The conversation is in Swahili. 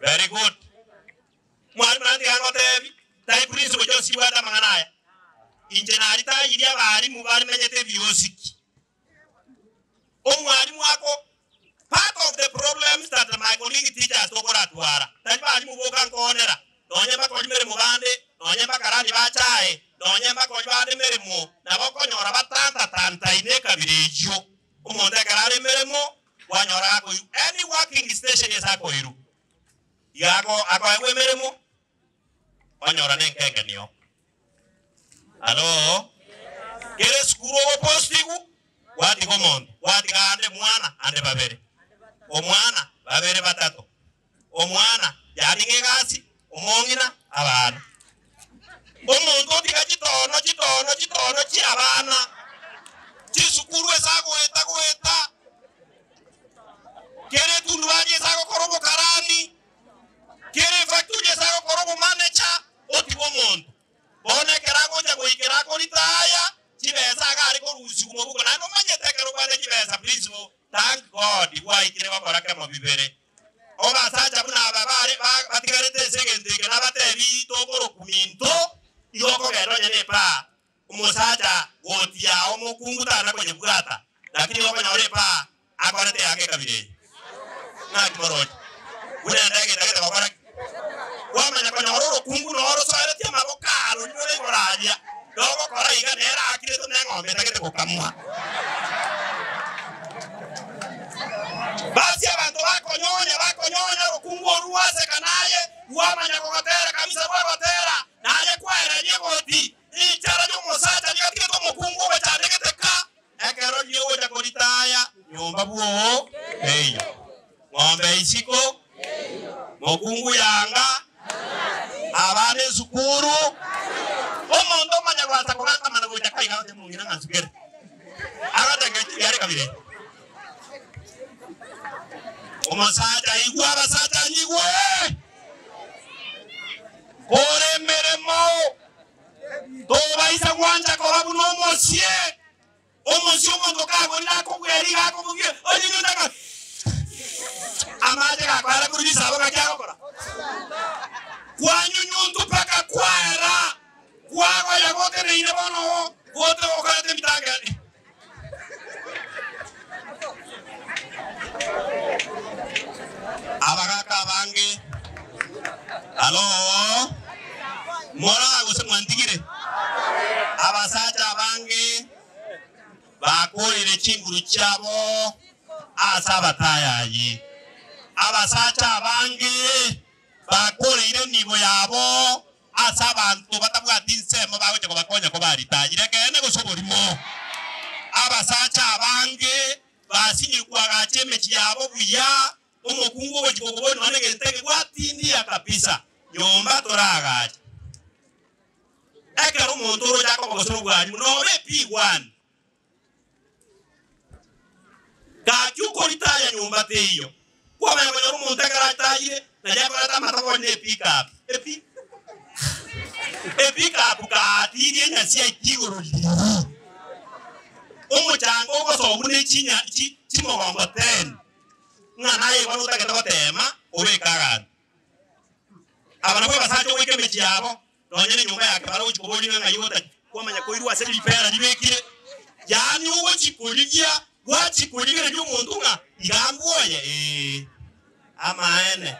Very good. Mwalimu nandi gango tebi. Tai prince bojo siwada manganaya. Injenari ta idia bari mubari menyete biosiki. Mwalimu wako part of the problems that my colleague teachers tokora tuara. Tai bari muboka nkonera. Donye bakoli mere mubande, donye bakarani bachae, donye bakoli bade mere mu. Na boko nyora batanta tanta ineka birejo. Umonde karani mere mu. Wanyora ako yu. Any working station is ako iru. Yako ako ewe mere mu. Wanyora nenkenge niyo. Hello? Kere skuro postigu. Wati komondo. Wati ka ande mwana ande babere. O mwana babere batato. O mwana yari ngegasi. Omongina abana. Omuntu tika chitono chi abana. Chisukuru esako eta. Kere tunduaji esako korobo karani. Kere factory esako korobo manager. Oti omuntu. Bone kerako jago ikerako litaya. Chibesa gari ko rusi kumobuko na no manyete kero kwale chibesa please. Thank God. Iwa ikire bakoraka mabibere. Oba sacha buna babare batigarete segende na batebi tokoro kuminto yoko gero nyene pa umusacha gotia omukunguta na kwenye bugata lakini yoko nyore pa akorete yake kabire na kimoroji una ndege ndege bakora wama na kwenye ororo kungu no oro soere tia mabokalo nyore ngoraja dogo kora iga nera akire to ngombe ndege kokamwa basi abantu bakonyonya rukungu ruwase kanaye wamanya kokotera kamisa kokotera naye kwere nyegoti ichara nyumusacha nyatike to mukungu bechandeketeka ekero nyewe jakolitaya nyomba buo eyo ngombe isiko mukungu yanga abane sukuru omondo manya kwata kokata mana goja kai gaute mungina ngasugere agata ngeti yare kabire Omasata igwa basata nyigwe Kore meremo Toba isa kwanja kwa babu no mosie Omosie omondo kago nako kweri kako kugie Oji nundaka Amaje kakwara kuri sabo kakiako kora Kwanyu nyuntu paka kwara Kwago ya kote reine bono Kote wakate mitangani Abagaka bange Hello Mora gose mwandigire Abasacha bange bakorere kinguru cyabo asabatayayi Abasacha bange bakorere nibo yabo asabantu batabwati nsemo bawe cyo bakonya ko baritagire kene gusoborimo Abasacha bange basinyirwa gacheme cyabo buya umukungu w'ikigogoboni wanegeze watindiya kabisa nyomba toragaje ekero umuntu uroja ko bagosoro bwanyu nobe P1 kacyuko litaya nyomba teyo kwamanya ko umuntu akaratayire najya barata matabone pickup pickup ka tiriye nyasi ikigoro umuchango ugosobune chinya chimogombo 10 Ngana ye wanu taketa batema obe kagana abana bwe basacho weke mechi yabo nonyene nyumba yake bara uchikoboli nga yota kwamanya ko irwa seli pera libekire yani uwo chikuligia wachi kuligira n'umuntu nga irambuye amaene